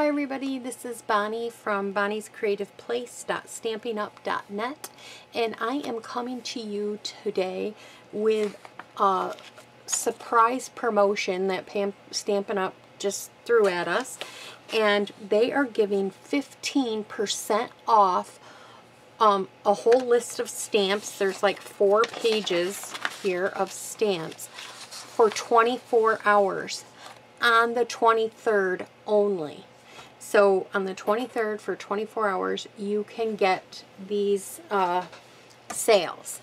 everybody, this is Bonnie from bonniescreativeplace.stampinup.net, and I am coming to you today with a surprise promotion that Stampin' Up! Just threw at us, and they are giving 15% off a whole list of stamps. There's like 4 pages here of stamps for 24 hours on the 23rd only. So on the 23rd for 24 hours you can get these sales.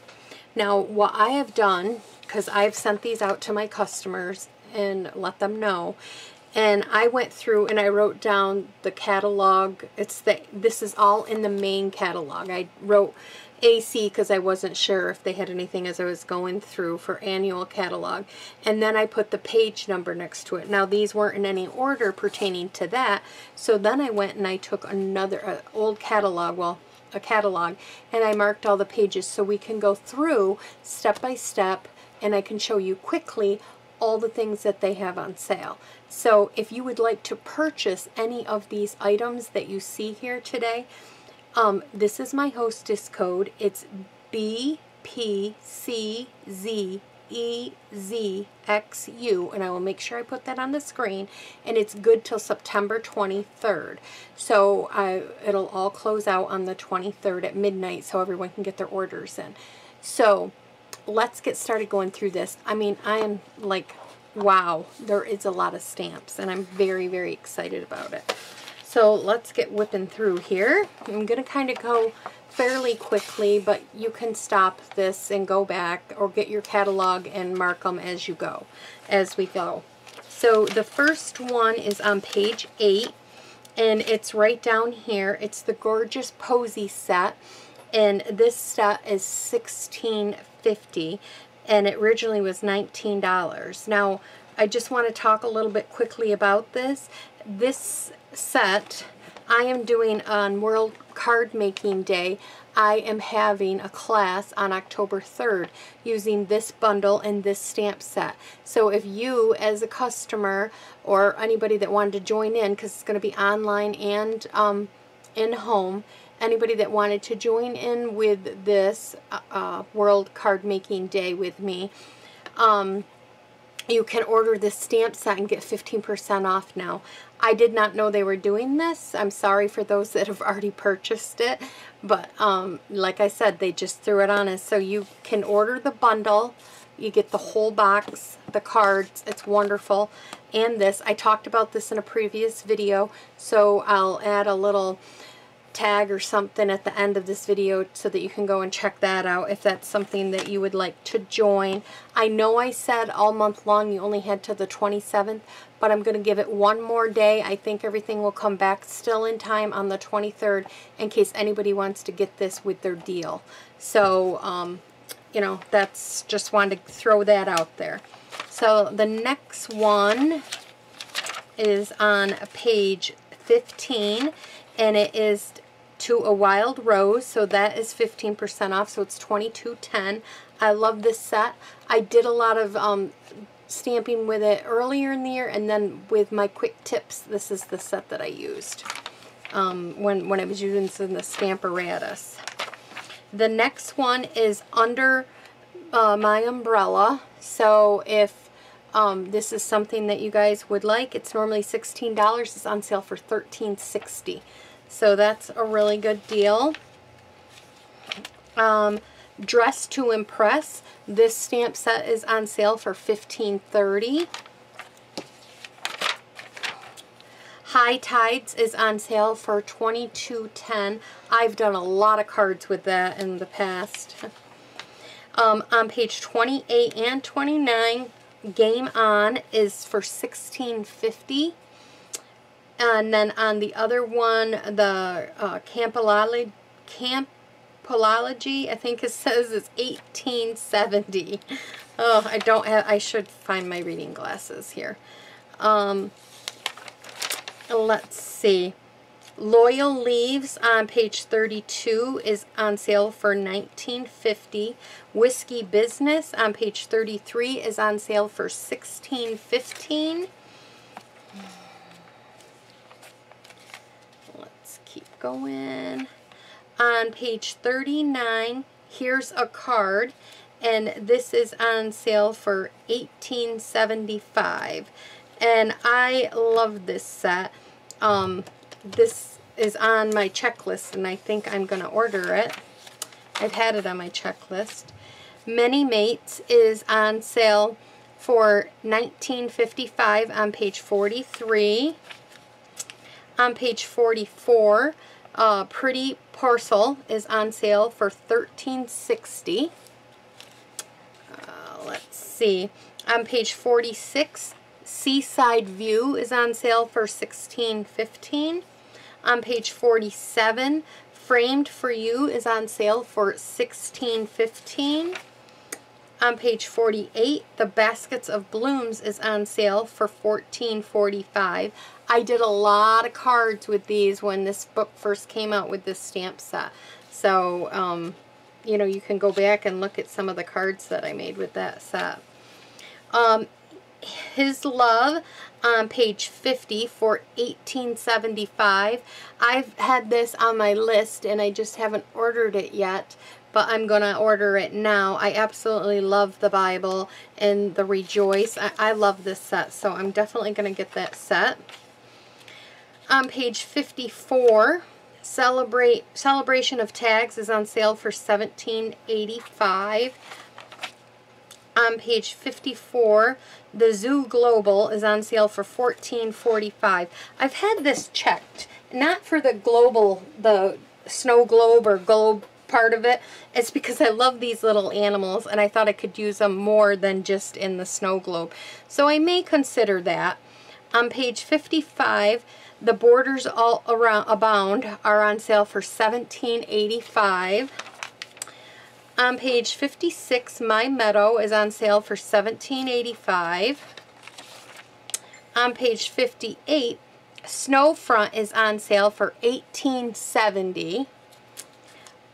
Now what I have done, because I've sent these out to my customers and let them know, and I went through and I wrote down the catalog. This is all in the main catalog. I wrote AC because I wasn't sure if they had anything as I was going through for annual catalog, and then I put the page number next to it. Now these weren't in any order pertaining to that, so then I went and I took another old catalog, well, a catalog, and I marked all the pages so we can go through step by step and I can show you quickly all the things that they have on sale. So if you would like to purchase any of these items that you see here today, this is my hostess code. It's BPCZEZXU, and I will make sure I put that on the screen, and it's good till September 23rd. So it'll all close out on the 23rd at midnight so everyone can get their orders in. So let's get started going through this. I mean, I am like, wow, there is a lot of stamps, and I'm very, very excited about it. So let's get whipping through here. I'm going to kind of go fairly quickly, but you can stop this and go back or get your catalog and mark them as you go, as we go. So the first one is on page 8, and it's right down here. It's the gorgeous Posy Set, and this set is $16.50, and it originally was $19. Now, I just want to talk a little bit quickly about this. This set I am doing on World Card Making Day. I am having a class on October 3rd using this bundle and this stamp set. So if you as a customer or anybody that wanted to join in, because it's going to be online and in home, anybody that wanted to join in with this World Card Making Day with me, you can order this stamp set and get 15% off now. I did not know they were doing this. I'm sorry for those that have already purchased it, but like I said, they just threw it on us. So you can order the bundle. You get the whole box, the cards. It's wonderful. And this, I talked about this in a previous video, so I'll add a little tag or something at the end of this video so that you can go and check that out if that's something that you would like to join. I know I said all month long you only had till the 27th, but I'm going to give it one more day. I think everything will come back still in time on the 23rd in case anybody wants to get this with their deal. So you know, that's just wanted to throw that out there. So the next one is on page 15, and it is To a Wild Rose, so that is 15% off, so it's $22.10. I love this set. I did a lot of stamping with it earlier in the year, and then with my quick tips, this is the set that I used when I was using the Stamparatus. The next one is Under My Umbrella. So if this is something that you guys would like, it's normally $16. It's on sale for $13.60. So that's a really good deal. Dress to Impress. This stamp set is on sale for $15.30. High Tides is on sale for $22.10. I've done a lot of cards with that in the past. On page 28 and 29, Game On is for $16.50. And then on the other one, the Campology, I think it says, is $18.70. Oh, I should find my reading glasses here. Let's see. Loyal Leaves on page 32 is on sale for $19.50. Whiskey Business on page 33 is on sale for $16.15. go in. On page 39, here's a card, and this is on sale for $18.75. And I love this set. This is on my checklist, and I think I'm going to order it. I've had it on my checklist. Many Mates is on sale for $19.55 on page 43. On page 44, Pretty Parcel is on sale for $13.60. Let's see. On page 46, Seaside View is on sale for $16.15. On page 47, Framed for You is on sale for $16.15. On page 48, The Baskets of Blooms is on sale for $14.45. I did a lot of cards with these when this book first came out with this stamp set. So, you know, you can go back and look at some of the cards that I made with that set. His Love on page 50 for $18.75. I've had this on my list and I just haven't ordered it yet, but I'm going to order it now. I absolutely love the Bible and the Rejoice. I love this set, so I'm definitely going to get that set. On page 54, Celebration of Tags is on sale for $17.85. On page 54, the Zoo Global is on sale for $14.45. I've had this checked, not for the global, the snow globe or globe part of it. It's because I love these little animals and I thought I could use them more than just in the snow globe. So I may consider that. On page 55, the Borders All Around Abound are on sale for $17.85. On page 56, My Meadow is on sale for $17.85. On page 58, Snowfront is on sale for $18.70.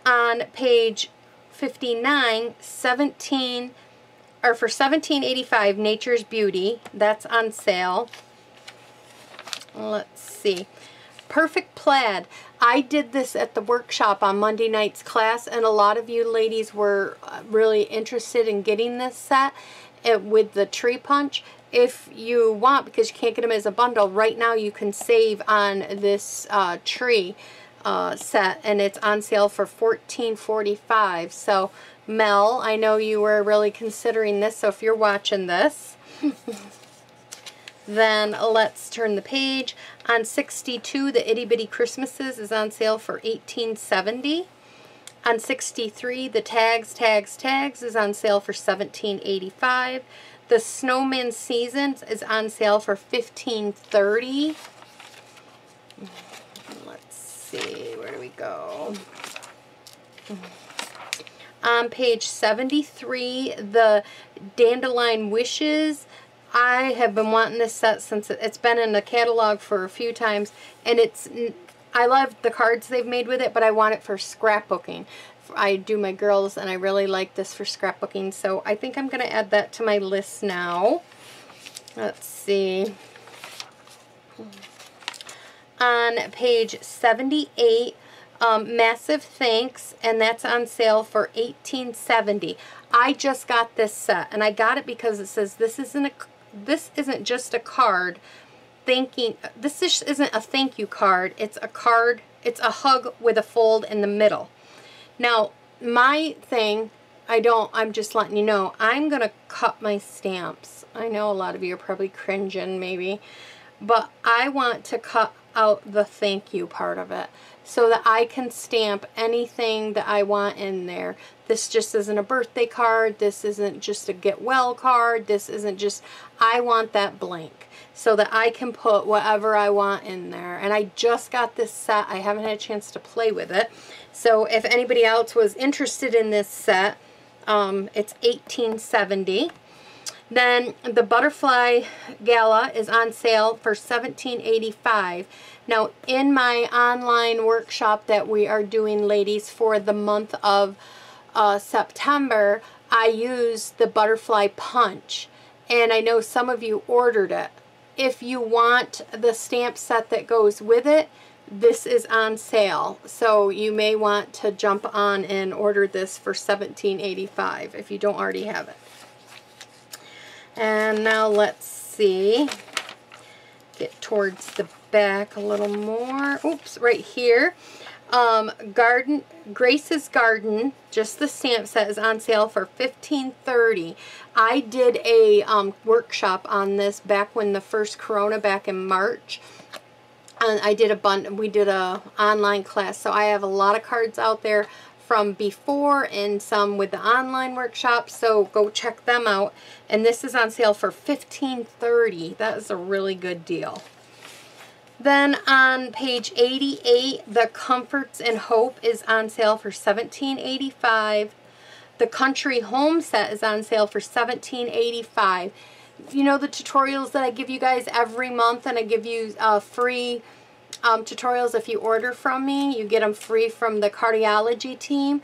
On page 59, for $17.85, Nature's Beauty, that's on sale. Let's see. Perfect Plaid. I did this at the workshop on Monday night's class, and a lot of you ladies were really interested in getting this set with the tree punch. If you want, because you can't get them as a bundle, right now you can save on this tree set, and it's on sale for $14.45. So Mel, I know you were really considering this, so if you're watching this, then let's turn the page. On 62, the Itty Bitty Christmases is on sale for $18.70. On 63, the Tags is on sale for $17.85. The Snowman Seasons is on sale for $15.30. Let's see, where do we go? On page 73, the Dandelion Wishes. I have been wanting this set since it's been in the catalog for a few times, and I love the cards they've made with it, but I want it for scrapbooking. I do my girls, and I really like this for scrapbooking, so I think I'm going to add that to my list now. Let's see. On page 78, Massive Thanks, and that's on sale for $18.70. I just got this set, and I got it because it says this isn't just a card thanking. This isn't a thank you card. It's a card. It's a hug with a fold in the middle. Now, my thing, I'm just letting you know, I'm going to cut my stamps. I know a lot of you are probably cringing maybe, but I want to cut out the thank you part of it so that I can stamp anything that I want in there. This just isn't a birthday card. This isn't just a get well card. This isn't just, I want that blank so that I can put whatever I want in there. And I just got this set. I haven't had a chance to play with it. So if anybody else was interested in this set, it's $18.70. Then the Butterfly Gala is on sale for $17.85. Now, in my online workshop that we are doing, ladies, for the month of September, I used the Butterfly Punch, and I know some of you ordered it. If you want the stamp set that goes with it, this is on sale, so you may want to jump on and order this for $17.85 if you don't already have it. And now let's see, get towards the back a little more. Oops, right here. Grace's Garden, just the stamp set, is on sale for $15.30. I did a workshop on this back when the first Corona, back in March. And we did a online class, so I have a lot of cards out there from before and some with the online workshop, so go check them out. And this is on sale for $15.30. That is a really good deal. Then on page 88, the Comforts and Hope is on sale for $17.85. The Country Home Set is on sale for $17.85. You know the tutorials that I give you guys every month, and I give you free tutorials if you order from me. You get them free from the cardiology team.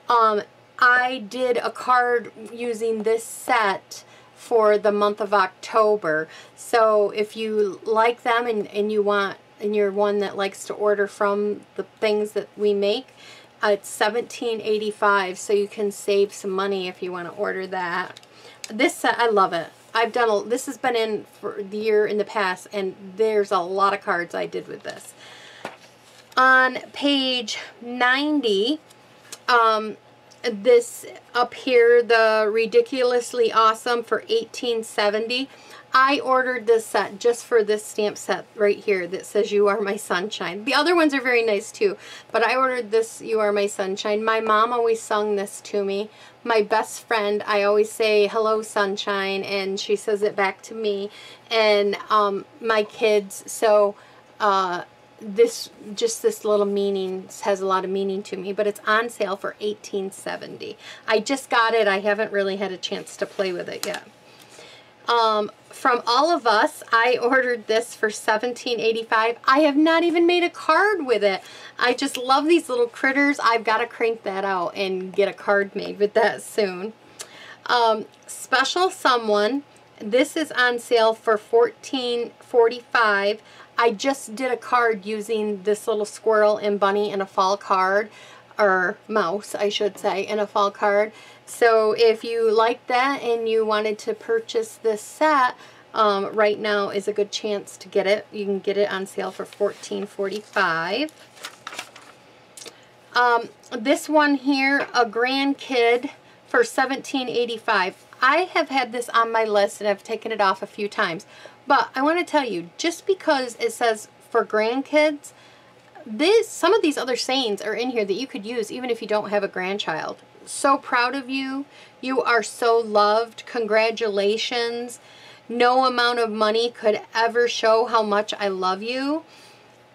I did a card using this set for the month of October. So if you like them and you're one that likes to order from the things that we make, it's $17.85, so you can save some money if you want to order that. This set, I love it. This has been in for the year in the past, and there's a lot of cards I did with this. On page 90, this up here, the Ridiculously Awesome for $18.70. I ordered this set just for this stamp set right here that says You Are My Sunshine. The other ones are very nice too, but I ordered this You Are My Sunshine. My mom always sung this to me. My best friend, I always say hello sunshine, and she says it back to me, and my kids. So this little meaning has a lot of meaning to me, but it's on sale for $18.70. I just got it. I haven't really had a chance to play with it yet. From All of Us, I ordered this for $17.85. I have not even made a card with it. I just love these little critters. I've got to crank that out and get a card made with that soon. Special Someone, this is on sale for $14.45. I just did a card using this little squirrel and bunny in a fall card, or mouse, I should say, in a fall card. So if you like that and you wanted to purchase this set, right now is a good chance to get it. You can get it on sale for $14.45. This one here, a Grandkid, for $17.85. I have had this on my list and I've taken it off a few times. But I want to tell you, just because it says for grandkids, some of these other sayings are in here that you could use even if you don't have a grandchild. So proud of you. You are so loved. Congratulations. No amount of money could ever show how much I love you.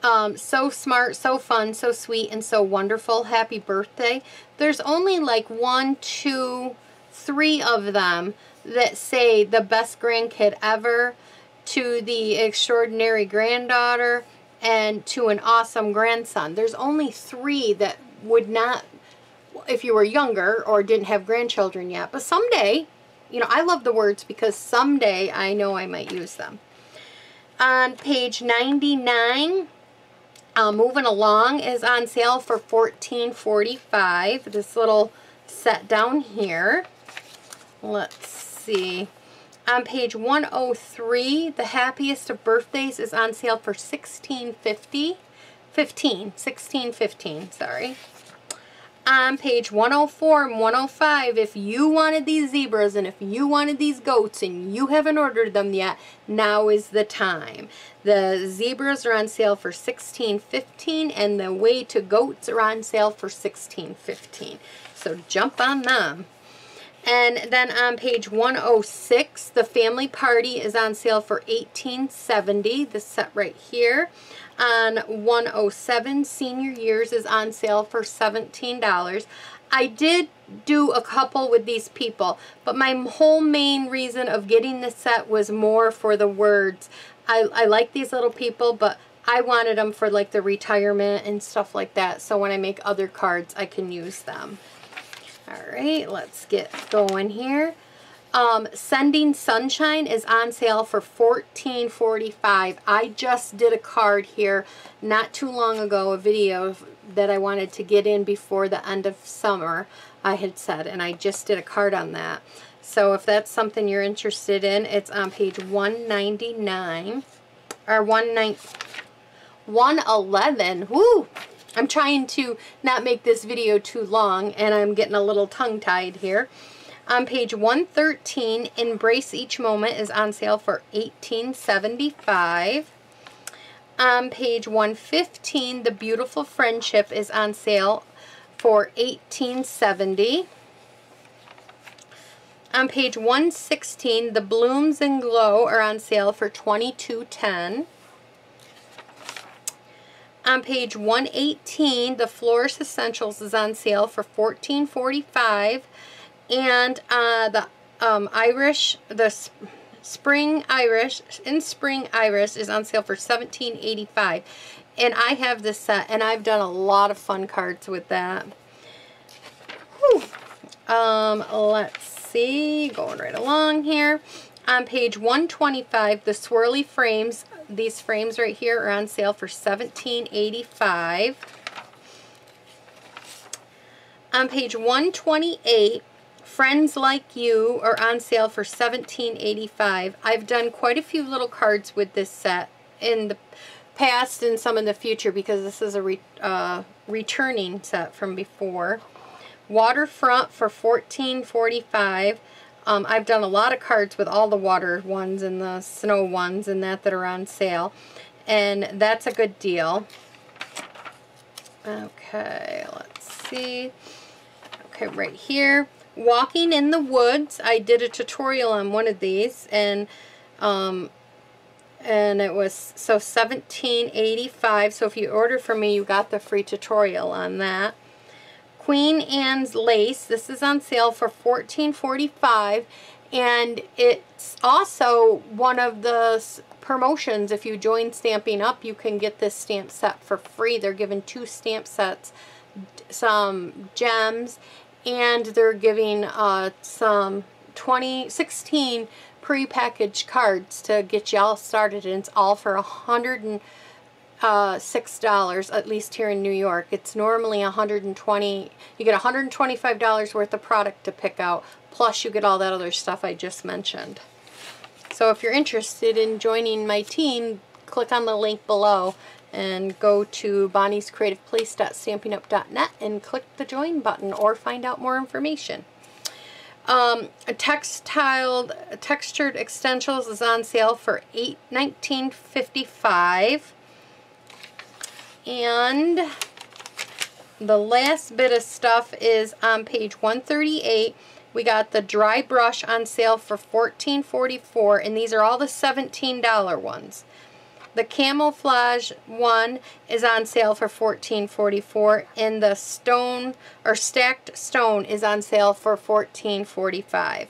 So smart, so fun, so sweet, and so wonderful. Happy birthday. There's only like 1, 2, 3 of them that say the best grandkid ever, to the extraordinary granddaughter, and to an awesome grandson. There's only 3 that would not, if you were younger or didn't have grandchildren yet. But someday, you know, I love the words because someday I know I might use them. On page 99, Moving Along is on sale for $14.45. This little set down here. Let's see. On page 103, The Happiest of Birthdays is on sale for $16.15, sorry. On page 104 and 105, if you wanted these zebras and if you wanted these goats and you haven't ordered them yet, now is the time. The zebras are on sale for $16.15 and the Way to Goats are on sale for $16.15. So jump on them. And then on page 106, The Family Party is on sale for $18.70, this set right here. On 107, Senior Years is on sale for $17. I did do a couple with these people, but my whole main reason of getting this set was more for the words. I like these little people, but I wanted them for like the retirement and stuff like that, so when I make other cards, I can use them. Alright, let's get going here. Sending Sunshine is on sale for $14.45. I just did a card here not too long ago, a video that I wanted to get in before the end of summer, I had said, and I just did a card on that. So if that's something you're interested in, it's on page 199, or 111. Woo! I'm trying to not make this video too long, and I'm getting a little tongue-tied here. On page 113, Embrace Each Moment is on sale for $18.75. On page 115, The Beautiful Friendship is on sale for $18.70. On page 116, The Blooms and Glow are on sale for $22.10. On page 118, the Florist Essentials is on sale for $14.45. And the Spring Iris is on sale for $17.85. And I have this set, and I've done a lot of fun cards with that. Whew. Let's see, going right along here. On page 125, the Swirly Frames, these frames right here are on sale for $17.85. On page 128, Friends Like You are on sale for $17.85. I've done quite a few little cards with this set in the past and some in the future because this is a returning set from before. Waterfront for $14.45. I've done a lot of cards with all the water ones and the snow ones and that are on sale, and that's a good deal. Okay, let's see. Okay, right here, Walking in the Woods. I did a tutorial on one of these, and it was $17.85. So if you order from me, you got the free tutorial on that. Queen Anne's Lace. This is on sale for $14.45, and it's also one of the promotions. If you join Stamping Up, you can get this stamp set for free. They're giving 2 stamp sets, some gems, and they're giving some 16 pre-packaged cards to get you all started, and it's all for $106, at least here in New York. It's normally $120. You get $125 worth of product to pick out, plus you get all that other stuff I just mentioned. So if you're interested in joining my team, click on the link below and go to bonniescreativeplace.stampingup.net and click the join button or find out more information. Textile Textured Essentials is on sale for $19.55. And the last bit of stuff is on page 138. We got the Dry Brush on sale for $14.44, and these are all the $17 ones. The Camouflage one is on sale for $14.44, and the Stone or Stacked Stone is on sale for $14.45.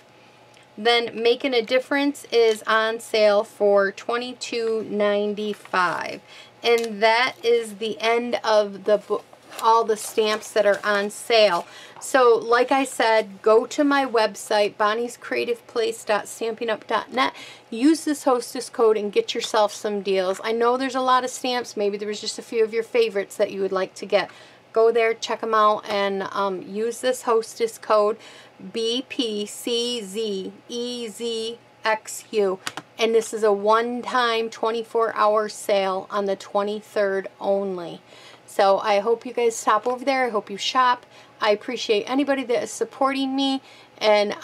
Then Making a Difference is on sale for $22.95. And that is the end of the book, all the stamps that are on sale. So like I said, go to my website, bonniescreativeplace.stampingup.net. Use this hostess code and get yourself some deals. I know there's a lot of stamps. Maybe there was just a few of your favorites that you would like to get. Go there, check them out, and use this hostess code BPCZEZXU. And this is a one-time 24-hour sale on the 23rd only. So I hope you guys stop over there. I hope you shop. I appreciate anybody that is supporting me. And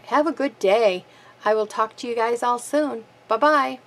have a good day. I will talk to you guys all soon. Bye-bye.